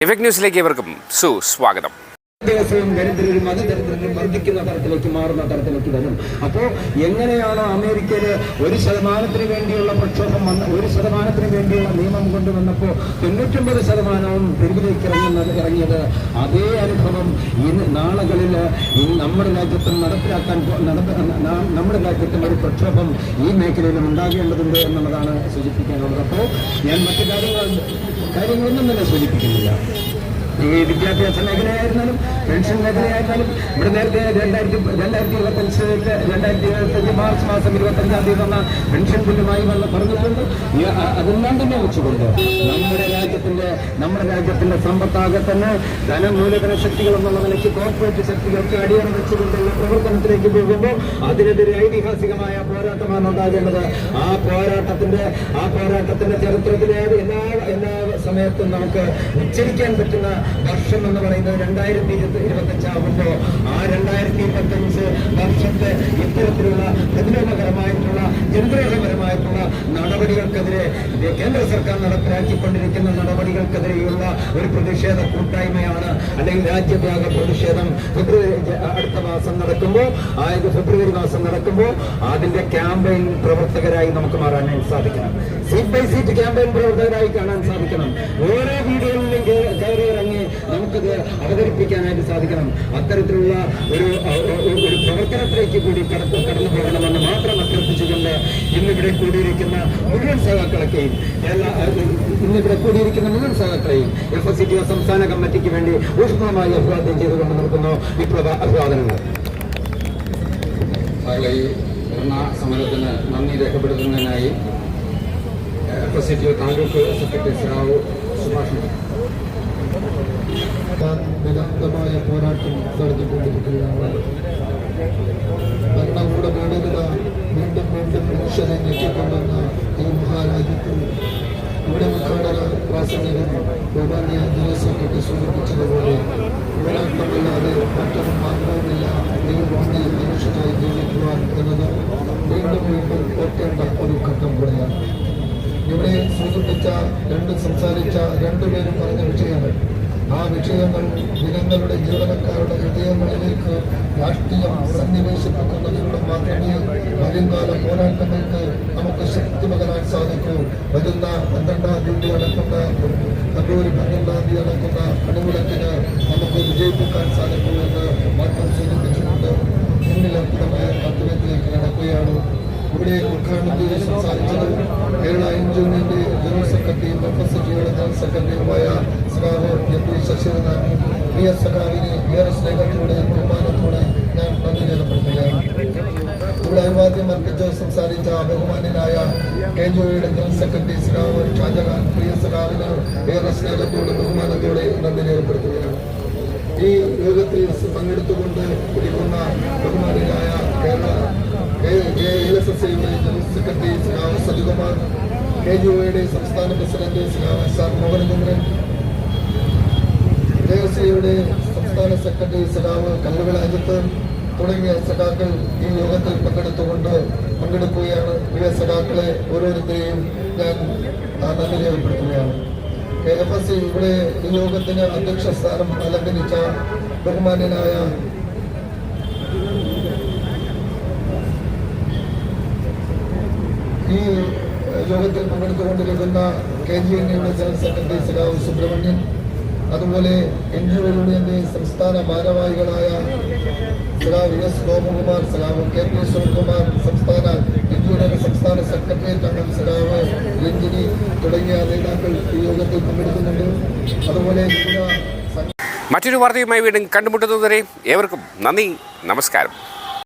Effect ന്യൂസിലേക്ക് ഇവർക്കും സുസ്വാഗതം. ദിവസവും ദരിദ്രരും അതിദരിദ്രരും വർദ്ധിക്കുന്ന തരത്തിലേക്ക് മാറുന്ന തരത്തിലേക്ക് വരും. അപ്പോൾ എങ്ങനെയാണ് അമേരിക്കയിൽ 1% വേണ്ടിയുള്ള പ്രക്ഷോഭം 1% വേണ്ടിയുള്ള നിയമം കൊണ്ടുവന്നപ്പോൾ 99% തെരുവിലേക്ക് ഇറങ്ങിയത് അതേ അനുഭവം നാളുകളിൽ നമ്മുടെ രാജ്യത്തും നമ്മുടെ രാജ്യത്തും ഒരു പ്രക്ഷോഭം ഈ മേഖലയിലും ഉണ്ടാകേണ്ടതുണ്ട് എന്നുള്ളതാണ് സൂചിപ്പിക്കാനുള്ളത്. അപ്പോൾ ഞാൻ മറ്റു കാര്യങ്ങളൊന്നും തന്നെ സൂചിപ്പിക്കുന്നില്ല. ഈ വിദ്യാഭ്യാസ മേഖലയായിരുന്നാലും പെൻഷൻ മേഖലയായിരുന്നാലും ഇവിടെ നേരത്തെ 2025 മാർച്ച് മാസം 25-ാം തീയതി വന്ന പെൻഷൻ ബില്ലുമായി പറഞ്ഞിട്ടുണ്ട്. അതെല്ലാം തന്നെ വെച്ചുകൊണ്ട് നമ്മുടെ രാജ്യത്തിന്റെ സമ്പത്താകെ തന്നെ മൂലധന ശക്തികൾ എന്നുള്ള നിലയ്ക്ക് കോർപ്പറേറ്റ് ശക്തികൾക്ക് അടിയറ വെച്ചുകൊണ്ടുള്ള പ്രവർത്തനത്തിലേക്ക് പോകുമ്പോൾ അതിനെതിരെ ഐതിഹാസികമായ പോരാട്ടമാണ് ഉണ്ടാകേണ്ടത്. ആ പോരാട്ടത്തിന്റെ ചരിത്രത്തിലെ എല്ലാ സമയത്തും നമുക്ക് ഉച്ചരിക്കാൻ പറ്റുന്ന വർഷം എന്ന് പറയുന്നത് 2025 ആകുമ്പോൾ ആ 2025 വർഷത്തെ ഇത്തരത്തിലുള്ള പ്രതിരോധപരമായിട്ടുള്ള ജനദ്രോഹപരമായിട്ടുള്ള നടപടികൾക്കെതിരെ കേന്ദ്ര സർക്കാർ നടപ്പിലാക്കിക്കൊണ്ടിരിക്കുന്ന നടപടികൾക്കെതിരെയുള്ള ഒരു പ്രതിഷേധ കൂട്ടായ്മയാണ്, അല്ലെങ്കിൽ രാജ്യവ്യാപക പ്രതിഷേധം അടുത്ത മാസം നടക്കുമ്പോൾ, ഫെബ്രുവരി മാസം നടക്കുമ്പോൾ അതിന്റെ ക്യാമ്പയിൻ പ്രവർത്തകരായി നമുക്ക് മാറാൻ സാധിക്കണം. സീറ്റ് ബൈ സീറ്റ് ക്യാമ്പയിൻ പ്രവർത്തകരായി കാണാൻ സാധിക്കണം. ഓരോ വീടുകളിലും കയറി ഇറങ്ങി നമുക്കത് അവതരിപ്പിക്കാനായിട്ട് സാധിക്കണം. അത്തരത്തിലുള്ള ഒരു പ്രവർത്തനത്തിലേക്ക് കൂടി കടന്നു പോകണമെന്ന് മാത്രം അഭ്യർത്ഥിച്ചുകൊണ്ട് ഇന്നിവിടെ കൂടിയിരിക്കുന്ന മുഴുവൻ സഹാക്കളെയും FSCTO സംസ്ഥാന കമ്മിറ്റിക്ക് വേണ്ടി ഊഷ്മളമായി അഭിവാദ്യം ചെയ്തുകൊണ്ട് നിർത്തുന്നു വിപ്ലവ അഭിവാദനങ്ങൾ. ഈ ധർണാ സമരത്തിന് നന്ദി രേഖപ്പെടുത്തുന്നതിനായി FSCTO താലൂക്ക് സെക്രട്ടറി സഖാവ് സുഭാഷ് നിരന്തരമായ പോരാട്ടം നടത്തിക്കൊണ്ടിരിക്കുകയാണ്. ഭരണകൂട ഭേദഗത വീണ്ടും മനുഷ്യരെ ഞെക്കിക്കൊണ്ടുവന്ന ഈ മഹാരാജ്യത്ത് ഇവിടെ ഉദ്ഘാടന പ്രാസംഗികൻ ബഹുമാന്യ ജനറൽ സെക്രട്ടറി സൂചിപ്പിച്ചതുപോലെ പോരാട്ടമില്ലാതെ മറ്റൊരു മാർഗവുമില്ല ഈ ഭൂമിയിൽ മനുഷ്യനായി ജീവിക്കുവാൻ എന്നത് വീണ്ടും ഓർക്കേണ്ട ഒരു ഘട്ടം കൂടെയാണ്. ഇവിടെ സംസാരിച്ച രണ്ടുപേരും പറഞ്ഞ വിഷയങ്ങൾ, ആ വിഷയങ്ങൾ ജനങ്ങളുടെ ജീവനക്കാരുടെ ഹൃദയങ്ങളിലേക്ക് രാഷ്ട്രീയം സന്നിവേശിപ്പിക്കുന്നതിലൂടെ മാത്രമേ വരുംകാല പോരാട്ടങ്ങൾക്ക് നമുക്ക് ശക്തി പകരാൻ സാധിക്കൂ. വരുന്ന 12-ാം തീയതി നടക്കുന്ന ഫെബ്രുവരി 12-ാം തീയതി നടക്കുന്ന പണിമുടക്കിന് നമുക്ക് വിജയിപ്പിക്കാൻ സാധിക്കൂ എന്ന് മാത്രം സൂചിപ്പിച്ചുകൊണ്ട് മുന്നിലർപ്പിതമായ കർത്തവ്യത്തിലേക്ക് നടക്കുകയാണ്. ഇവിടെ ഉദ്ഘാടനത്തിൽ സംസാരിച്ചത് കേരള യൂണിയന്റെ ജനറൽ സെക്രട്ടറിയും FSCTOയുടെ ജനറൽ സെക്രട്ടറിയുമായ സഖാവ് MP ശശിധരനാണ്. പ്രിയ സഖാവിനെ ഏറെ സ്നേഹത്തോടെ ബഹുമാനത്തോടെ ഞാൻ നന്ദി രേഖപ്പെടുത്തുകയാണ്. ഇവിടെ അഭിവാദ്യം അർപ്പിച്ച് സംസാരിച്ച ബഹുമാന്യനായ KJOയുടെ ജനറൽ സെക്രട്ടറി സഖാവ് ഷാജഹാൻ പ്രിയ സഖാവിന് ഏറെ സ്നേഹത്തോടെ ബഹുമാനത്തോടെ നന്ദി രേഖപ്പെടുത്തുകയാണ്. ഈ യോഗത്തിൽ പങ്കെടുത്തുകൊണ്ട് ഇരിക്കുന്ന ബഹുമാന്യനായ LSSയുടെ ജനറൽ സെക്രട്ടറി സഖാവ് സജികുമാർ, KJOയുടെ സംസ്ഥാന പ്രസിഡന്റ് സഖാവ് SR മോഹനചന്ദ്രൻ, JSCയുടെ സംസ്ഥാന സെക്രട്ടറി സഖാവ് കല്ലുവിള അജിത്ത് തുടങ്ങിയ സഖാക്കൾ ഈ യോഗത്തിൽ പങ്കെടുക്കുകയാണ്. പ്രിയ സഖാക്കളെ ഓരോരുത്തരെയും ഞാൻ നന്ദി രേഖപ്പെടുത്തുകയാണ്. FSC ഇവിടെ ഈ യോഗത്തിന് അധ്യക്ഷ സ്ഥാനം അലങ്കരിച്ച ബഹുമാന്യനായ ഈ യോഗത്തിൽ പങ്കെടുത്തുകൊണ്ടിരിക്കുന്ന KJNയുടെ ജനറൽ സെക്രട്ടറി സഖാവ് സുബ്രഹ്മണ്യൻ, അതുപോലെ NGO യൂണിയന്റെ സംസ്ഥാന ഭാരവാഹികളായ സഖാവ് S ഗോപകുമാർ, സഖാവ് KP സുനിൽകുമാർ, NGOയുടെ സംസ്ഥാന സെക്രട്ടേറിയറ്റ് അംഗം സഖാവ് രഞ്ജിനി തുടങ്ങിയ നേതാക്കൾ ഈ യോഗത്തിൽ പങ്കെടുക്കുന്നുണ്ട്. അതുപോലെ മറ്റൊരു വാർത്തയുമായി വീണ്ടും കണ്ടുമുട്ടുന്നതുവരെ ഏവർക്കും നന്ദി, നമസ്കാരം.